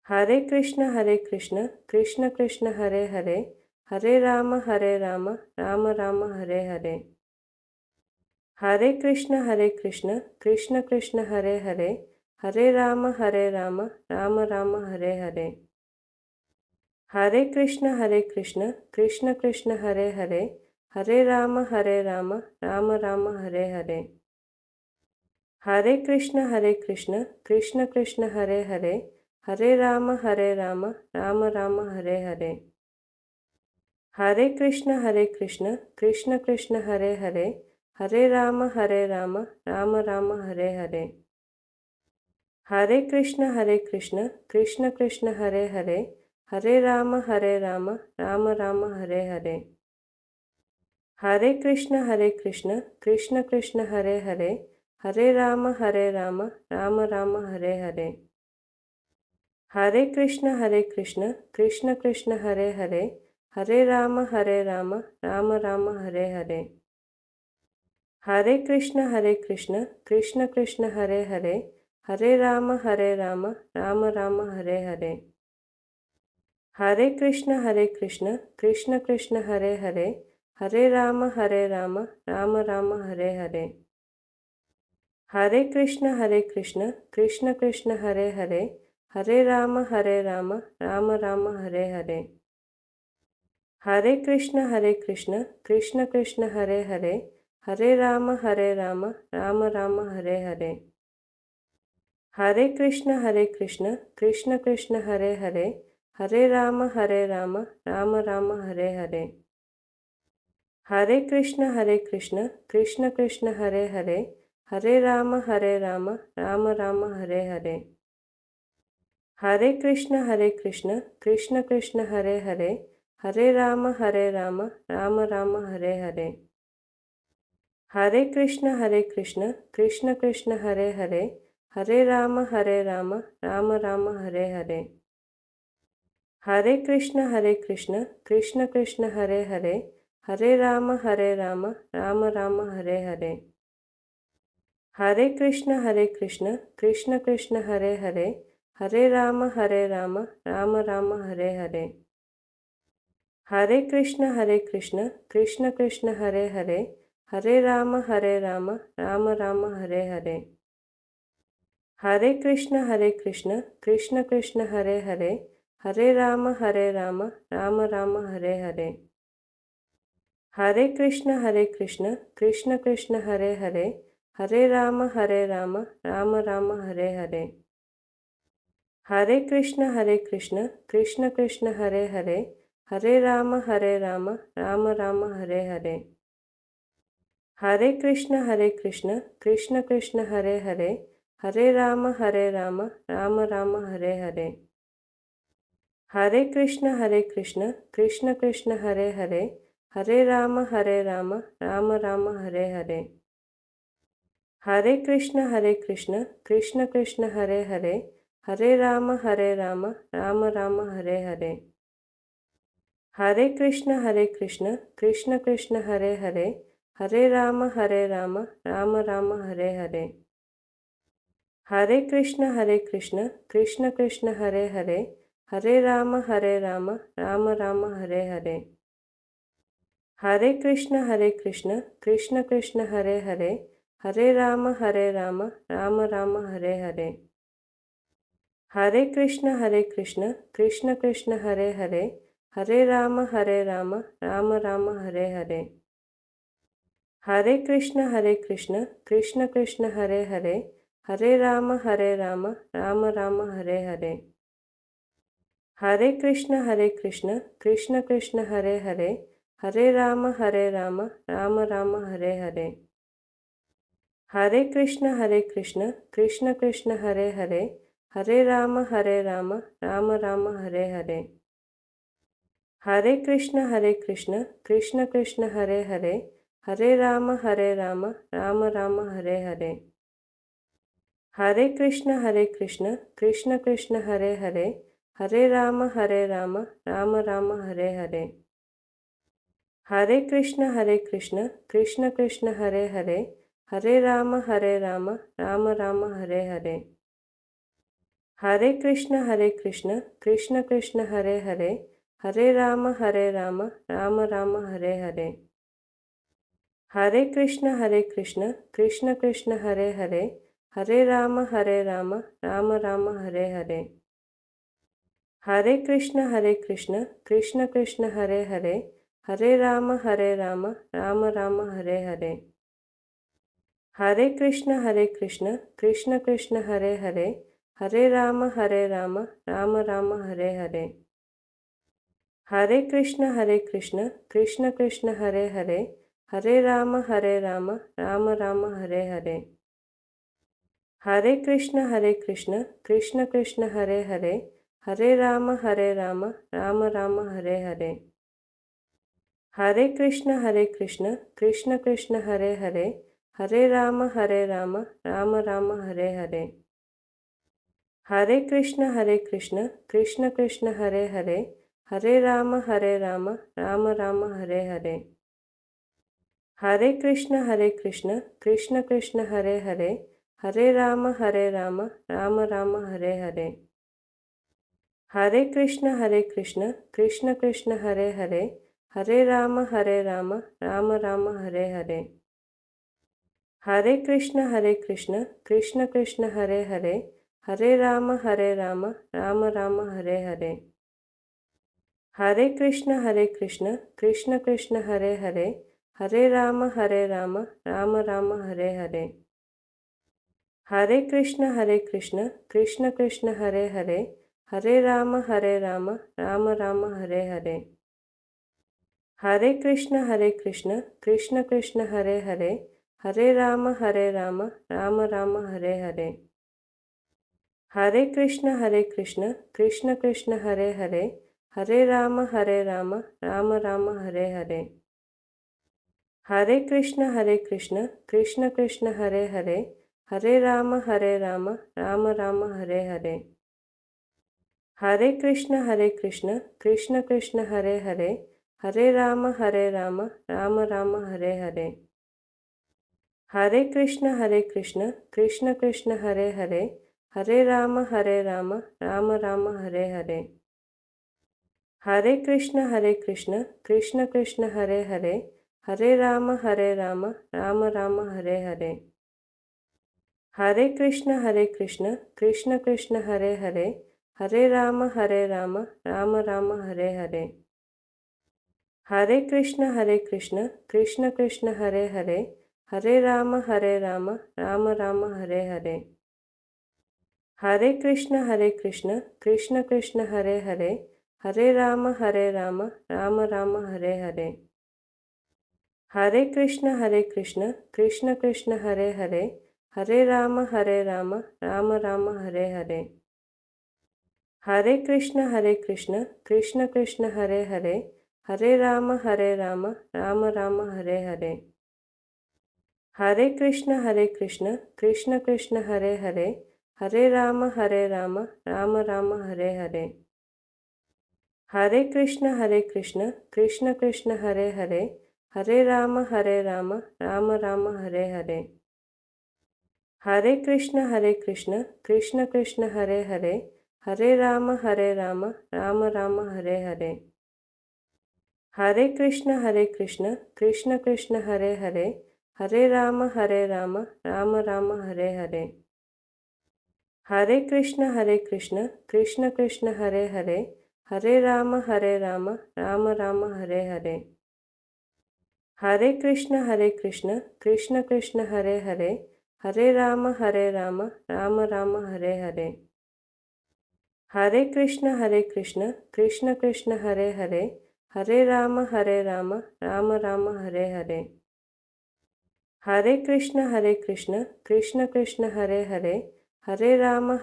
Hare Krishna Krishna Krishna Hare Hare Ram Ram Ram Hare Hare. Hare Krishna Krishna Krishna Hare Ram Ram Ram Hare Hare. Hare Krishna Krishna Krishna Hare Ram Ram Ram Hare Hare. Hare Krishna Krishna Krishna Hare Ram Ram Ram Hare Hare. Hare Krishna Krishna Krishna Hare Ram Ram Ram Hare Hare. Hare Krishna Krishna Krishna Hare Ram Ram Ram Hare Hare. Hare Krishna Krishna Krishna Hare Ram Ram Ram Hare Hare. Hare Krishna Krishna Krishna Hare Ram Ram Ram Hare Hare. Hare Krishna Krishna Krishna Hare Ram Ram Ram Hare Hare. Hare Krishna Krishna Krishna Hare Ram Ram Ram Hare Hare. Hare Krishna Krishna Krishna Hare Ram Ram Ram Hare Hare. Hare Krishna Krishna Krishna Hare Ram Ram Ram Hare Hare. Hare Krishna Krishna Krishna Hare Ram Ram Ram Hare Hare. Hare Krishna Krishna Krishna Hare Ram Ram Ram Hare Hare. Hare Krishna Krishna Krishna Hare Ram Ram Ram Hare Hare. Hare Krishna Krishna Krishna Hare Ram Ram Ram Hare Hare. Hare Krishna Krishna Krishna Hare Ram Ram Ram Hare Hare. Hare Krishna Krishna Krishna Hare Ram Ram Ram Hare Hare. Hare Krishna Krishna Krishna Hare Ram Ram Ram Hare Hare. Hare Krishna Krishna Krishna Hare Ram Ram Ram Hare Hare. Hare Krishna Krishna Krishna Hare Ram Ram Ram Hare Hare. Hare Krishna Krishna Krishna Hare Ram Ram Ram Hare Hare. Hare Krishna Krishna Krishna Hare Ram Ram Ram Hare Hare. Hare Krishna Krishna Krishna Hare Ram Ram Ram Hare Hare. Hare Krishna Krishna Krishna Hare Ram Ram Ram Hare Hare. Hare Krishna Krishna Krishna Hare Ram Ram Ram Hare Hare. Hare Krishna Krishna Krishna Hare Ram Ram Ram Hare Hare. Hare Krishna Krishna Krishna Hare Ram Ram Ram Hare Hare. Hare Krishna Krishna Krishna Hare Ram Ram Ram Hare Hare. Hare Krishna Krishna Krishna Hare Ram Ram Ram Hare Hare. Hare Krishna Krishna Krishna Hare Ram Ram Ram Hare Hare. Hare Krishna Krishna Krishna Hare Ram Ram Ram Hare Hare. Hare Krishna Krishna Krishna Hare Ram Ram Ram Hare Hare. Hare Krishna Krishna Krishna Hare Ram Ram Ram Hare Hare. Hare Krishna Krishna Krishna Hare Ram Ram Ram Hare Hare. Hare Krishna Krishna Krishna Hare Hare, Hare Ram Ram Ram Hare Hare. Hare Krishna Krishna Krishna Hare Hare, Hare Ram Ram Ram Hare Hare. Hare Krishna Krishna Krishna Hare Hare, Hare Ram Ram Ram Hare Hare. Hare Krishna Krishna Krishna Hare Hare, Hare Ram Ram Ram Hare Hare. Hare Krishna Krishna Krishna Hare Hare, Hare Ram Ram Ram Hare Hare. Hare Krishna Krishna Krishna Hare Hare, Hare Ram Ram Ram Hare Hare. Hare Krishna Krishna Krishna Hare Hare, Hare Ram Ram Ram Hare Hare. Hare Krishna Krishna Krishna Hare Hare, Hare Ram Ram Ram Hare Hare. Hare Krishna Krishna Krishna Hare Hare, Hare Ram Ram Ram Hare Hare. Hare Krishna Krishna Krishna Hare Hare, Hare Ram Ram Ram Hare Hare. Hare Krishna Krishna Krishna Hare Hare, Hare Ram Ram Ram Hare Hare. Hare Krishna Krishna Krishna Hare Hare, Hare Ram Ram Ram Hare Hare. Hare Krishna Krishna Krishna Hare Hare, Hare Ram Ram Ram Hare Hare. Hare Krishna Krishna Krishna Hare Hare, Hare Ram Ram Ram Hare Hare. Hare Krishna Krishna Krishna Hare Hare, Hare Ram Ram Ram Hare Hare. Hare Krishna Krishna Krishna Hare Hare, Hare Ram Ram Ram Hare Hare. Hare Krishna Krishna Krishna Hare Hare, Hare Ram Ram Ram Hare Hare. Hare Krishna Krishna Krishna Hare Hare, Hare Ram Ram Ram Hare Hare. Hare Krishna Krishna Krishna Hare Hare, Hare Ram Ram Ram Hare Hare. Hare Krishna Krishna Krishna Hare Hare, Hare Ram Ram Ram Hare Hare. Hare Krishna Krishna Krishna Hare Hare, Hare Ram Ram Ram Hare Hare. Hare Krishna Krishna Krishna Hare Hare, Hare Ram Ram Ram Hare Hare. Hare Krishna Krishna Krishna Hare Hare, Hare Ram Ram Ram Hare Hare. Hare Krishna Krishna Krishna Hare Hare, Hare Ram Ram Ram Hare Hare. Hare Krishna Krishna Krishna Hare Hare, Hare Ram Ram Ram Hare Hare. Hare Krishna Krishna Hare Hare, Hare Ram Ram Ram Hare Hare. Hare Krishna Krishna Krishna Hare Hare, Hare Ram Ram Ram Hare Hare. Hare Krishna Krishna Krishna Hare Hare, Hare Ram Ram Ram Hare Hare. Hare Krishna Krishna Krishna Hare Hare, Hare Ram Ram Ram Hare Hare. Hare Krishna Krishna Krishna Hare Hare, Hare Ram Ram Ram Hare Hare. Hare Krishna Krishna Krishna Hare Hare, Hare Ram Ram Ram Hare Hare. Hare Krishna Krishna Krishna Hare Hare, Hare Ram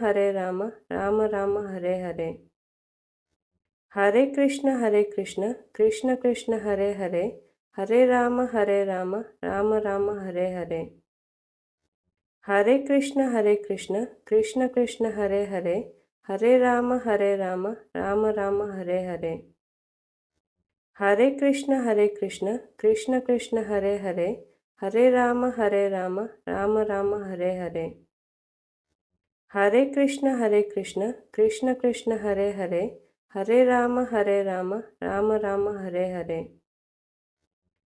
Ram Ram Hare Hare. Hare Krishna Krishna Krishna Hare Hare, Hare Ram Ram Ram Hare Hare. Hare Krishna Krishna Krishna Hare Hare, Hare Ram Ram Ram Hare Hare. Hare Krishna Krishna Krishna Hare Hare, Hare Ram Ram Ram Hare Hare. Hare Krishna Krishna Krishna Hare Hare, Hare Ram Ram Ram Hare Hare.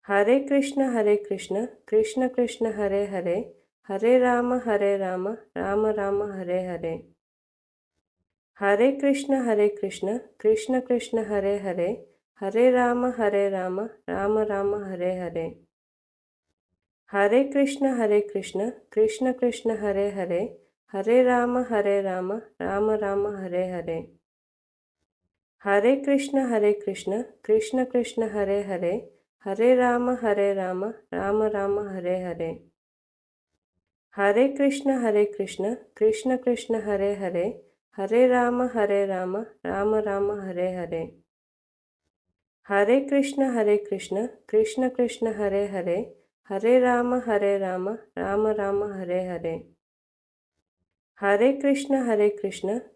Hare Krishna Krishna Krishna Hare Hare, Hare Ram Ram Ram Hare Hare. Hare Krishna Krishna Krishna Hare Hare, Hare Ram Ram Ram Hare Hare. Hare Krishna Krishna Krishna Hare Hare, Hare Ram Ram Ram Hare Hare. Hare Krishna Krishna Krishna Hare Hare, Hare Ram Ram Ram Hare Hare. Hare Krishna Krishna Krishna Hare Hare, Hare Ram Ram Ram Hare Hare. Hare Krishna Krishna Krishna Hare Hare, Hare Ram Ram Ram Hare Hare. Hare Krishna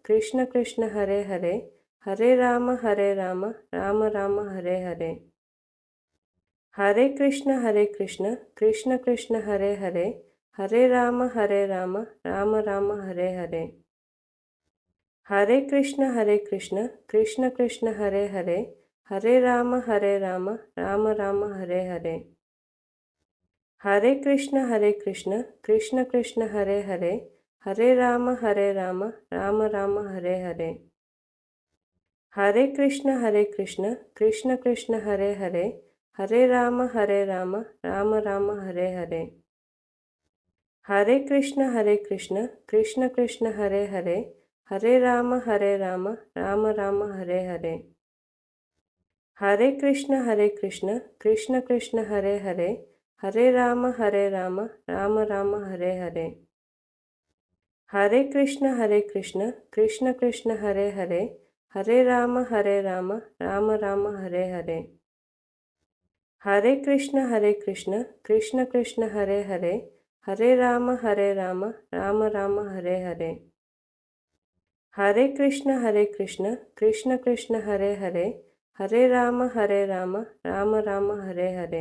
Krishna Krishna Hare Hare, Hare Ram Ram Ram Hare Hare. Hare Krishna Krishna Krishna Hare Hare, Hare Ram Ram Ram Hare Hare. Hare Krishna Krishna Krishna Hare Hare, Hare Ram Ram Ram Hare Hare. Hare Krishna Krishna Krishna Hare Hare, Hare Ram Ram Ram Hare Hare. Hare Krishna Krishna Krishna Hare Hare, Hare Ram Ram Ram Hare Hare. Hare Krishna Krishna Krishna Hare Hare, Hare Ram Ram Ram Hare Hare. Hare Krishna Krishna Krishna Hare Hare, Hare Ram Ram Ram Hare Hare. Hare Krishna Krishna Krishna Hare Hare, Hare Ram Ram Ram Hare Hare. Hare Krishna Krishna Krishna Hare Hare, Hare Ram Ram Ram Hare Hare. Hare Krishna Krishna Krishna Hare Hare, Hare Ram Ram Ram Hare Hare. Hare Krishna Krishna Krishna Hare Hare, Hare Ram Ram Ram Hare Hare. Hare Krishna Krishna Krishna Hare Hare, Hare Ram Ram Ram Hare Hare.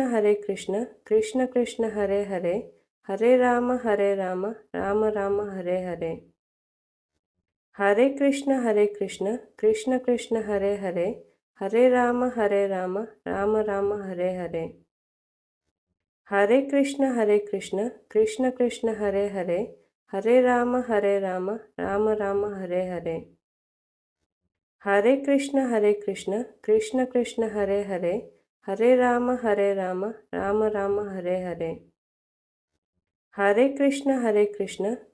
Hare Krishna Krishna Krishna Hare Hare, Hare Ram Ram Ram Hare Hare. Hare Krishna Krishna Krishna Hare Hare, Hare Ram Ram Ram Hare Hare. Hare Krishna Krishna Krishna Hare Hare, Hare Ram Ram Ram Hare Hare. Hare Krishna Krishna Krishna Hare Hare, Hare Ram Ram Ram Hare Hare. Hare Krishna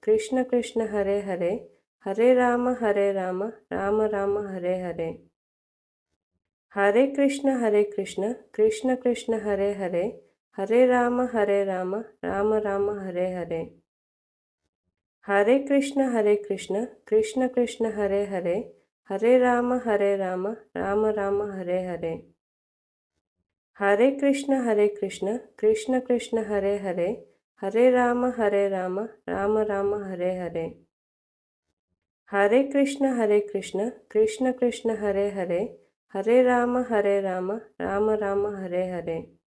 Krishna Krishna Hare Hare, Hare Ram Ram Ram Hare Hare. Hare Krishna Krishna Krishna Hare Hare, Hare Ram Ram Ram Hare Hare. Hare Krishna Krishna Krishna Hare Hare, Hare Ram Ram Ram Hare Hare. Hare Krishna Krishna Krishna Hare Hare, Hare Ram Ram Ram Hare Hare.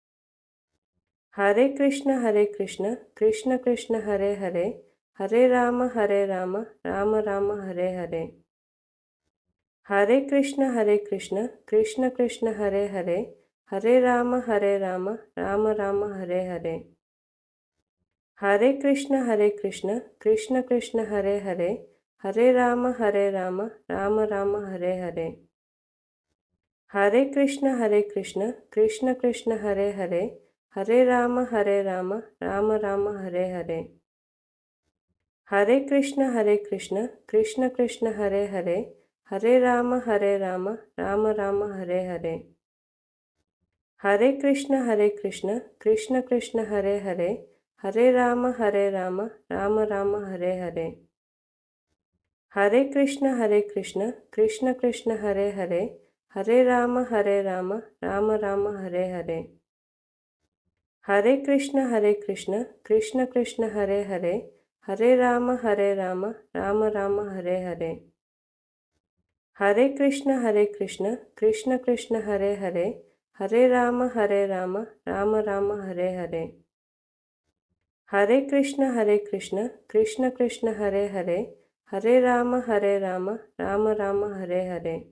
Hare Krishna Krishna Krishna Hare Hare, Hare Ram Ram Ram Hare Hare. Hare Krishna Krishna Krishna Hare Hare, Hare Ram Ram Ram Hare Hare. Hare Krishna Krishna Krishna Hare Hare, Hare Ram Ram Ram Hare Hare. Hare Krishna Krishna Krishna Hare Hare, Hare Ram Ram Ram Hare Hare. Hare Krishna Krishna Krishna Hare Hare, Hare Ram Ram Ram Hare Hare. Hare Krishna Krishna Krishna Hare Hare, Hare Ram Ram Ram Hare Hare. Hare Krishna Krishna Krishna Hare Hare, Hare Ram Ram Ram Hare Hare. Hare Krishna Krishna Krishna Hare Hare, Hare Ram Ram Ram Hare Hare. Hare Krishna Krishna Krishna Hare Hare, Hare Ram Ram Ram Hare Hare.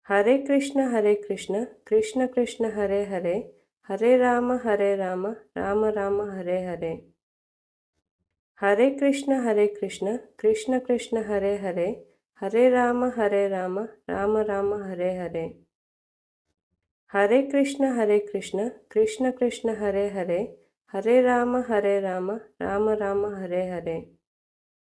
Hare Krishna Krishna Krishna Hare Hare, Hare Ram Ram Ram Hare Hare. Hare Krishna Krishna Krishna Hare Hare, Hare Ram Ram Ram Hare Hare. Hare Krishna Krishna Krishna Hare Hare, Hare Ram Ram Ram Hare Hare.